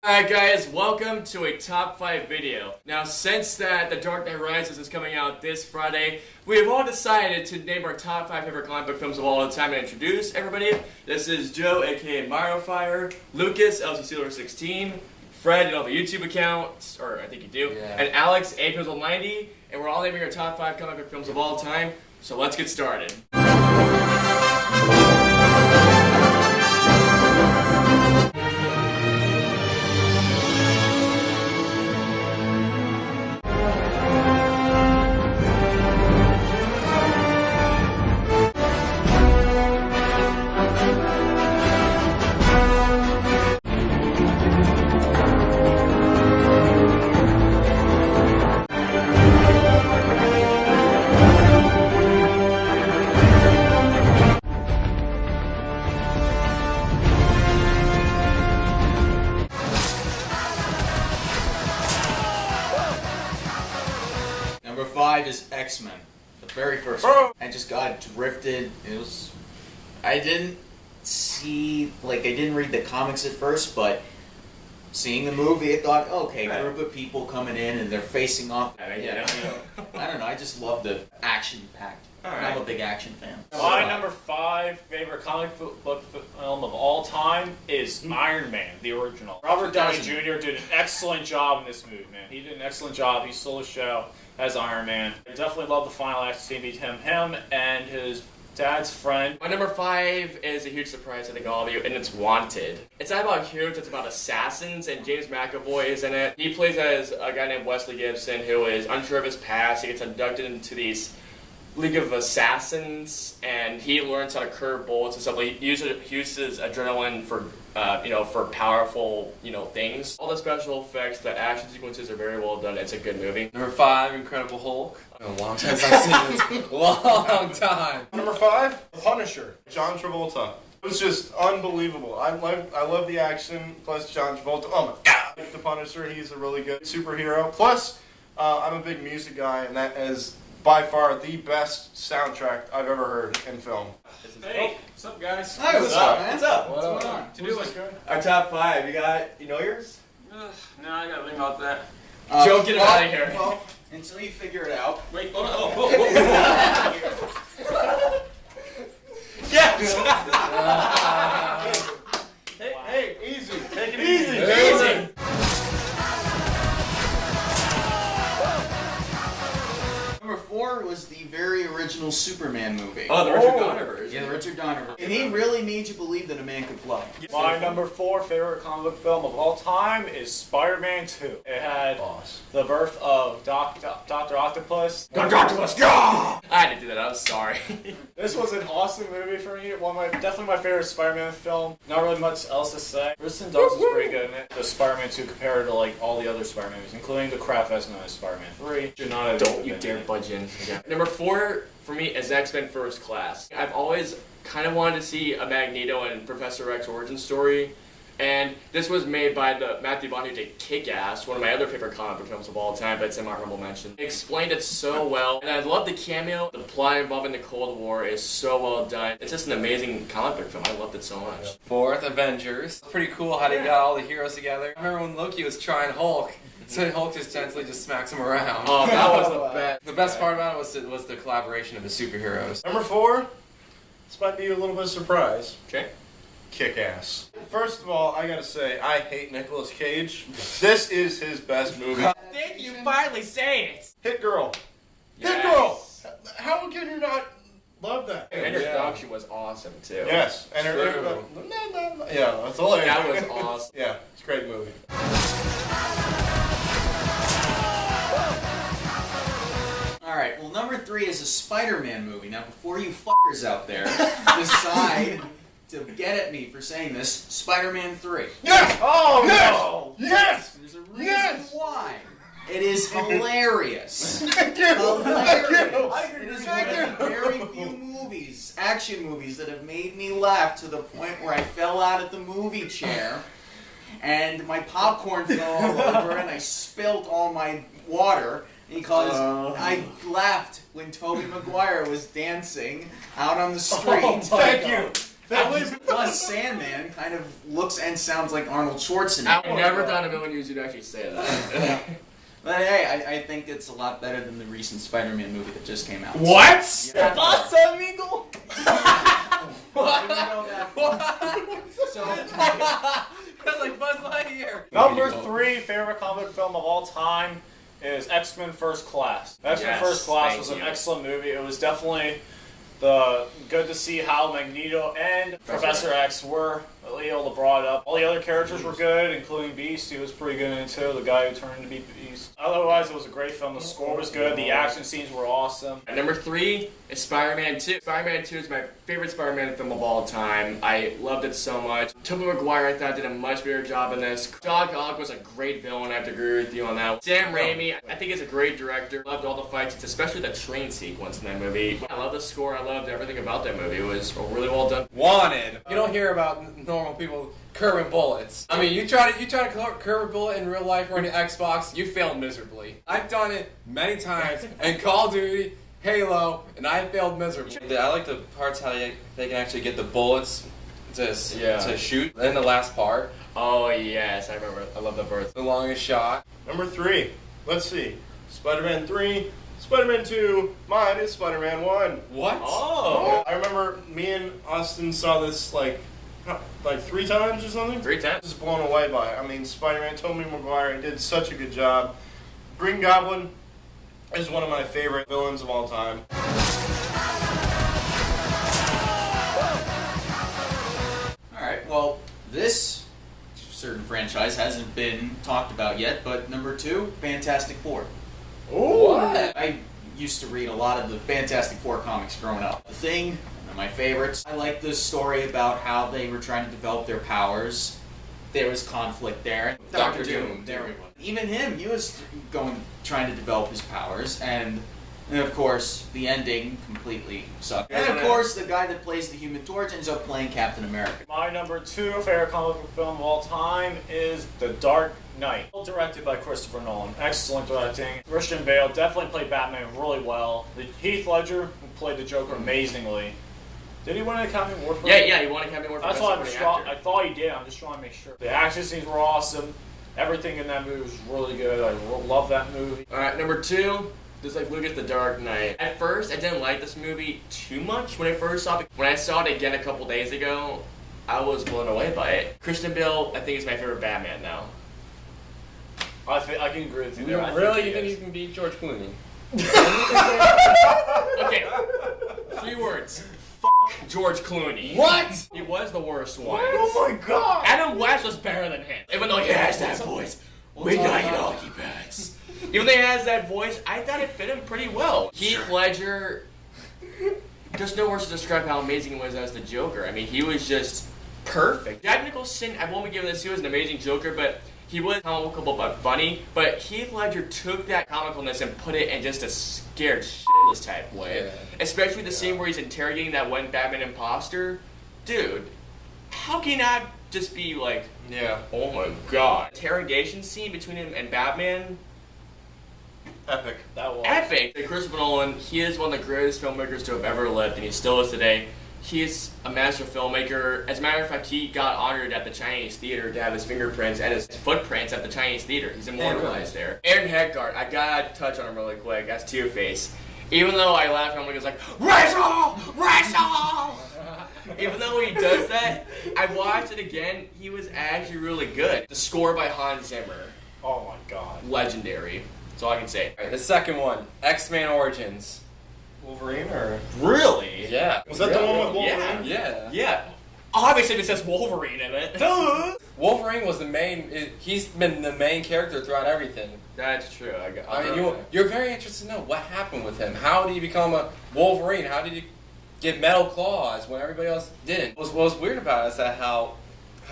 Alright guys, welcome to a top 5 video. Now since that The Dark Knight Rises is coming out this Friday, we have all decided to name our top 5 favorite comic book films of all time and introduce everybody. This is Joe, aka Mario Fire, Lucas, LC16, Fred, you don't have a YouTube account, or I think you do, and Alex, APizzle90, and we're all naming our top 5 comic book films of all time, so let's get started. Number 5 is X-Men, the very first one. I just got drifted. I didn't read the comics at first, but seeing the movie, I thought, okay, group of people coming in and they're facing off. I don't know, I just love the action-packed. I'm a big action fan. My number 5 favorite comic book film of all time is Iron Man, the original. Robert Downey Jr. did an excellent job in this movie, man. He did an excellent job. He stole the show as Iron Man. I definitely love the final action scene between him and his dad's friend. My number 5 is a huge surprise, I think, all of you, and it's Wanted. It's not about heroes, it's about assassins, and James McAvoy is in it. He plays as a guy named Wesley Gibson who is unsure of his past. He gets inducted into these League of Assassins, and he learns how to curve bullets and stuff. He uses adrenaline for, for powerful, things. All the special effects, the action sequences are very well done. It's a good movie. Number 5, Incredible Hulk. A long time since I've seen this. Long time. Number 5, Punisher. John Travolta. It was just unbelievable. I love the action, plus John Travolta. Oh my god! The Punisher, he's a really good superhero. Plus, I'm a big music guy, and that is by far the best soundtrack I've ever heard in film. Hey, what's up, guys? Hi, what's up, man? What's up? What's going on? Our top 5, you know yours? No, I gotta think about that. Joe, get it out of here. Well, until you figure it out. Wait, hold on. Oh. Yes! Hey, easy. Take it Easy! Number 4 was the very original Superman movie. Oh, the Richard Donner version. Yeah, the Richard Donner version. And he really made you believe that a man could fly. My number 4 favorite comic book film of all time is Spider-Man 2. It had the birth of Dr. Octopus. Dr. Octopus, yeah! I had to do that, I'm sorry. This was an awesome movie for me. Definitely my favorite Spider-Man film. Not really much else to say. Kristen Dunst was pretty good in it. The Spider-Man 2 compared to all the other Spider-Man movies, including the crap as known as Spider-Man 3. Don't you dare budge in. Yeah. Number 4 for me is X-Men First Class. I've always kind of wanted to see a Magneto and Professor X origin story, and this was made by the Matthew Vaughn who did Kick-Ass, one of my other favorite comic book films of all time, but it's in my honorable mention. He explained it so well, and I love the cameo. The plot involving the Cold War is so well done. It's just an amazing comic book film. I loved it so much. 4th, Avengers. Pretty cool how they got all the heroes together. I remember when Loki was trying Hulk, so Hulk just gently smacks him around. Oh, that was the best. The best part about it was the collaboration of the superheroes. Number 4, this might be a little bit of a surprise. Okay. Kick-Ass. First of all, I gotta say, I hate Nicolas Cage. This is his best movie. Thank you, finally say it! Hit Girl. Yes. Hit Girl! How can you not love that? And her production was awesome, too. Yes. And yeah, that's all I That was awesome. Yeah, it's a great movie. Alright, well, number 3 is a Spider-Man movie. Now, before you fuckers out there decide to get at me for saying this, Spider-Man 3. Yes! Oh, yes! no! Yes! There's a reason why. It is hilarious. Thank you! Hilarious. It is one of the very few movies, action movies, that have made me laugh to the point where I fell out of the movie chair and my popcorn fell all over and I spilt all my water because I laughed when Tobey Maguire was dancing out on the street. Thank you. Plus, Sandman kind of looks and sounds like Arnold Schwarzenegger. I never thought a million years you'd actually say that. But hey, I think it's a lot better than the recent Spider-Man movie that just came out. What? Yeah. Pasa, amigo? So, That's like Buzz Lightyear. Number 3 favorite comic film of all time is X-Men First Class. X-Men Yes, First Class thank was an you. excellent movie. It was definitely good to see how Magneto and Professor X were able to brought up. All the other characters were good, including Beast. He was pretty good in it too, the guy who turned to be Beast. Otherwise, it was a great film. The score was good. The action scenes were awesome. And number 3 is Spider-Man 2. Spider-Man 2 is my favorite Spider-Man film of all time. I loved it so much. Tobey Maguire, I thought, did a much better job in this. Doc Ock was a great villain. I have to agree with you on that. Sam Raimi, I think, is a great director. Loved all the fights, especially the train sequence in that movie. I love the score. I loved everything about that movie. It was really well done. Wanted. You don't hear about normal people curving bullets. I mean, you try to curve a bullet in real life or on your Xbox, you fail miserably. I've done it many times in Call of Duty, Halo, and I failed miserably. I like the parts how they can actually get the bullets to shoot. Then the last part, Oh, yes. I remember. I love that part. the longest shot. Number 3. Let's see. Spider-Man 3, Spider-Man 2, mine is Spider-Man 1. What? Oh. I remember me and Austin saw this like 3 times or something. 3 times? Just blown away by it. I mean, Spider-Man, Tobey Maguire, he did such a good job. Green Goblin is one of my favorite villains of all time. alright, well, this certain franchise hasn't been talked about yet, but number 2, Fantastic Four. What? I used to read a lot of the Fantastic Four comics growing up. The Thing, one of my favorites. I like this story about how they were trying to develop their powers. There was conflict there. Dr. Doom. There we go. Even him, he was trying to develop his powers, and of course, the ending completely sucked. And of course, the guy that plays the Human Torch ends up playing Captain America. My number 2 favorite comic book film of all time is The Dark Knight. Directed by Christopher Nolan. Excellent directing. Christian Bale definitely played Batman really well. Heath Ledger who played the Joker amazingly. Did he win an Academy Award for it? Yeah, he won Academy Award for That's Best why Supporting Actor. I thought he did. I'm just trying to make sure. The action scenes were awesome. Everything in that movie was really good. I love that movie. Alright, number 2, just like Lucas, The Dark Knight. At first, I didn't like this movie too much when I first saw it. When I saw it again a couple days ago, I was blown away by it. Christian Bale, I think, is my favorite Batman now. I can agree with you there. I Really? You he think is. you can beat George Clooney? Okay, 3 words. Fuck George Clooney. What? He was the worst one. Oh my god! Adam West was better than him. Even though he has that voice. We got you hockey pads. Even though he has that voice, I thought it fit him pretty well. Heath Ledger, there's no words to describe how amazing he was as the Joker. I mean, he was just perfect. Jack Nicholson, I won't be giving this, he was an amazing Joker, but he was comical but funny. But Heath Ledger took that comicalness and put it in just a scared shitless type way. Yeah. Especially the scene where he's interrogating that one Batman imposter. Dude, how can you not just be like, Yeah. oh my god. Interrogation scene between him and Batman, Epic. That was. epic. Christopher Nolan, he is one of the greatest filmmakers to have ever lived, and he still is today. He is a master filmmaker. As a matter of fact, he got honored at the Chinese theater to have his fingerprints and his footprints at the Chinese theater. He's immortalized there. Aaron Eckhart, I gotta touch on him really quick as Two-Face. Even though I laugh at him when he's like, Rachel! Rachel! Even though he does that, I watched it again, he was actually really good. The score by Hans Zimmer, Oh my god. legendary. That's all I can say. Alright, the second one, X-Men Origins. Wolverine or Really? Yeah. was that the one with Wolverine? Yeah. Yeah. Yeah. Obviously, it says Wolverine in it. Duh! Wolverine was the main. He's been the main character throughout everything. That's true. I mean, you're very interested to know what happened with him. How did he become a Wolverine? How did he get metal claws when everybody else didn't? What was weird about it is that how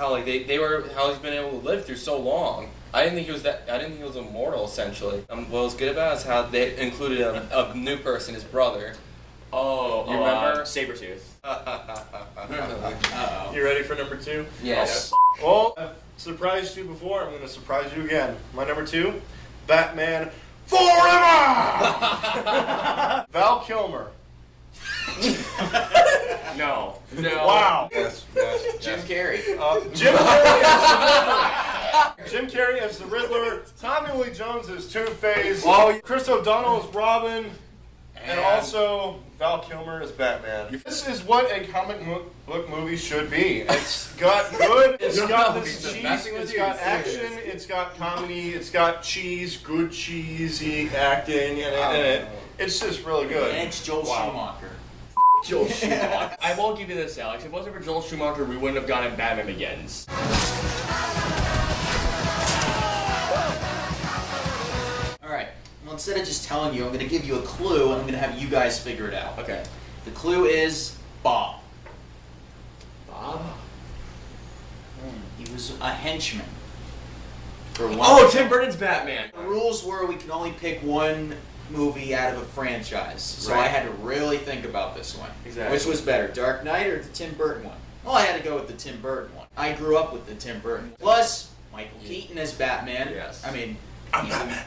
like they were how he's been able to live through so long. I didn't think he was that. I didn't think he was immortal. Essentially, what was good about it is how they included a new person, his brother. Oh, You remember? Sabretooth. Uh-oh. You ready for number 2? Yes. Well, I've surprised you before. I'm going to surprise you again. My number 2, Batman Forever! Val Kilmer. No. Wow. Yes. Jim Carrey. Jim Carrey as the Riddler. Tommy Lee Jones as Two-Face. Oh, Chris O'Donnell as Robin. And also Val Kilmer as Batman. This is what a comic book movie should be. It's got good, it's got this cheese, it's got action, it's got comedy, it's got cheese, good cheesy acting in it. It's just really good. And it's Joel Schumacher. Joel Schumacher. I won't give you this, Alex. If it wasn't for Joel Schumacher, we wouldn't have gotten Batman Begins. Alright, well, instead of just telling you, I'm going to give you a clue and I'm going to have you guys figure it out. Okay. The clue is Bob. Bob? He was a henchman. For one. Oh, Tim Burton's Batman. The rules were we can only pick one movie out of a franchise. So Right. I had to really think about this one. Exactly. Which was better, Dark Knight or the Tim Burton one? Well, I had to go with the Tim Burton one. I grew up with the Tim Burton one. Plus, Michael Keaton as Batman. Yes. I mean, I'm Batman.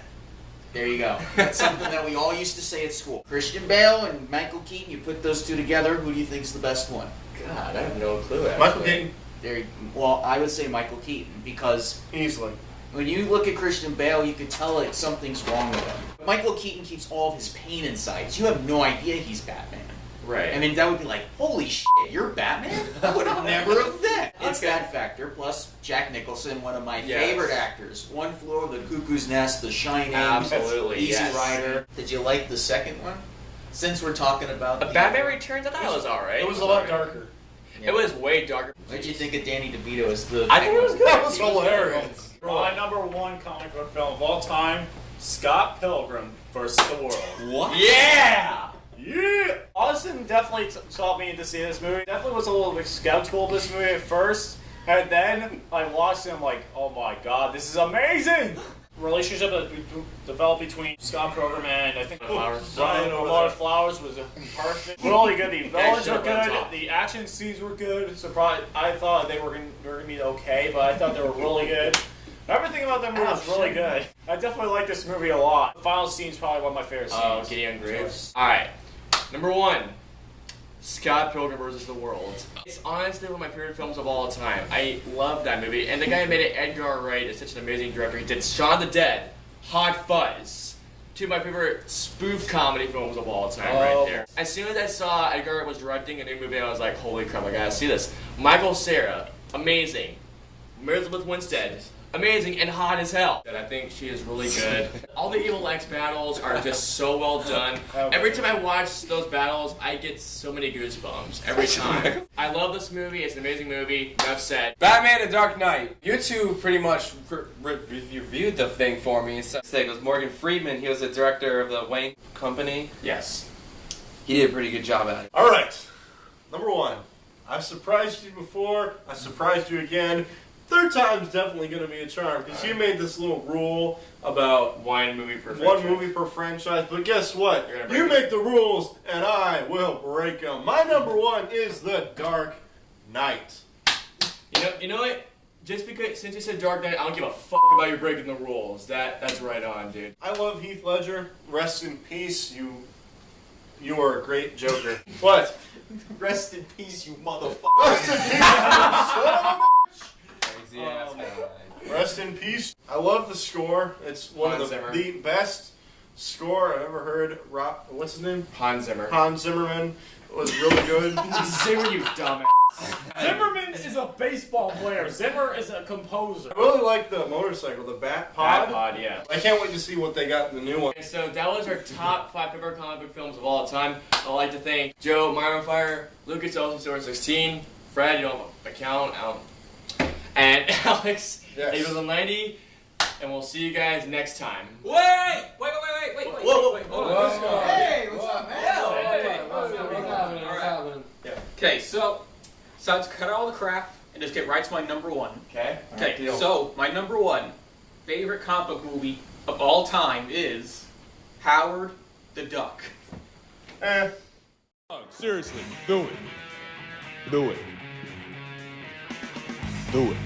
there you go. That's something that we all used to say at school. Christian Bale and Michael Keaton, you put those two together, who do you think's the best one? God, I have no clue. Actually. Michael Keaton. Well, I would say Michael Keaton because Easily. when you look at Christian Bale, you can tell like something's wrong with him. Michael Keaton keeps all of his pain inside. So you have no idea he's Batman. Right. I mean, that would be like, holy shit, you're Batman? I would have never have that. It's that factor. Plus, Jack Nicholson, one of my favorite actors. One Flew Over the Cuckoo's Nest, The Shining, Absolutely, Easy yes. Rider. Did you like the second one? Since we're talking about Batman Returns, I thought it was alright. It was a lot darker. It was way darker. What did you think of Danny DeVito as the? I think it was good. That was hilarious. My number one comic book film of all time, Scott Pilgrim vs. the World. What? Yeah! Yeah! Austin definitely taught me to see this movie. Definitely was a little bit skeptical of this movie at first. And then I watched it and I'm like, oh my god, this is amazing! Relationship that developed between Scott Pilgrim and I think Ryan Omar Flowers was perfect. Really good. The villains were good. The action scenes were good. Surprised. I thought they were gonna be okay, but I thought they were really good. Everything about that movie was really good. I definitely like this movie a lot. The final scene is probably one of my favorite scenes. Oh, Gideon Graves. Alright. Number one. Scott Pilgrim vs. the World. It's honestly one of my favorite films of all time. I love that movie. And the guy who made it, Edgar Wright, is such an amazing director. He did Shaun the Dead, Hot Fuzz. Two of my favorite spoof comedy films of all time right there. As soon as I saw Edgar Wright was directing a new movie, I was like, holy crap, I gotta see this. Michael Cera, amazing. Elizabeth Winstead, amazing and hot as hell. And I think she is really good. All the Evil X battles are just so well done. Every time I watch those battles, I get so many goosebumps. Every time. I love this movie. It's an amazing movie. Enough said. Batman and Dark Knight. You two pretty much reviewed the thing for me. So it was Morgan Freeman. He was the director of the Wayne Company. Yes. He did a pretty good job at it. All right. Number one. I've surprised you before. I surprised you again. Third time's definitely going to be a charm because you made this little rule about One movie per franchise. But guess what? You make the rules and I will break them. My number one is The Dark Knight. You know what? Just because since you said Dark Knight, I don't give a fuck about you breaking the rules. That's right on, dude. I love Heath Ledger. Rest in peace. You are a great Joker. What? Rest in peace, you motherfucker. Rest in peace. Son of a Crazy ass guy. Rest in peace. I love the score. It's one Hans of Zimmer. the best score I've ever heard. What's his name? Hans Zimmer. Hans Zimmerman was really good. Zimmer, you dumbass. Zimmerman is a baseball player. Zimmer is a composer. I really like the motorcycle, the Bat Pod. Pod, yeah. I can't wait to see what they got in the new one. Okay, so that was our top 5 favorite comic book films of all time. I'd like to thank Joe, Myron Fire, Lucas Olsen, Silver 16, Fred, you don't have an account, and Alex, Yes. he was on 90, and we'll see you guys next time. Wait! Whoa! Hey, what's up, man? Okay, so let's cut all the crap and just get right to my number one. Okay? Okay, so my number one favorite comic book movie of all time is Howard the Duck. Seriously, do it. Do it. Do it.